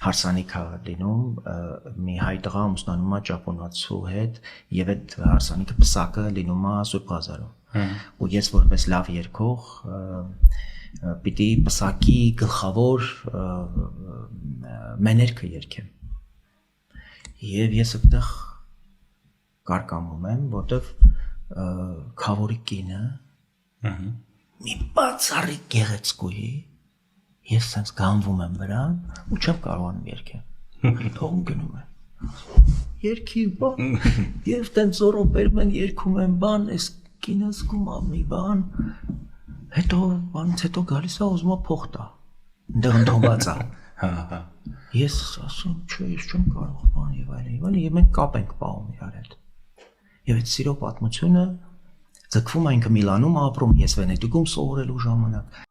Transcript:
հարսանիք է լինում մի հայ տղա ամուսնանում է ճապոնացու հետ եւ այդ հարսանիքը պսակը լինում է Սուրբ Ղազարում ու ես որպես լավ երգող պիտի պսակի գլխավոր մեներքը երգեմ եւ ես այդտեղ կարկամում եմ որտեվ քավորի կինը մի բացառիկ գեղեցկուհի ես sense գանվում եմ վրան ու չեմ կարողանում երգել թողում գնում եմ երգի բան եւ տենց զորով բերում են երգում են բան այս կինը զգում ա մի բան հետո բանից հետո գալիս է ուզում է փող տա այնտեղ ընդհանված է ես ասում չէ ես չեմ կարող բան եւ այլն եւ մենք կապ ենք պահում իրար հետ եւ այդ սիրո պատմությունը ձգվում է ինքը Միլանում ապրում ես Վենետիկում սովորելու ժամանակ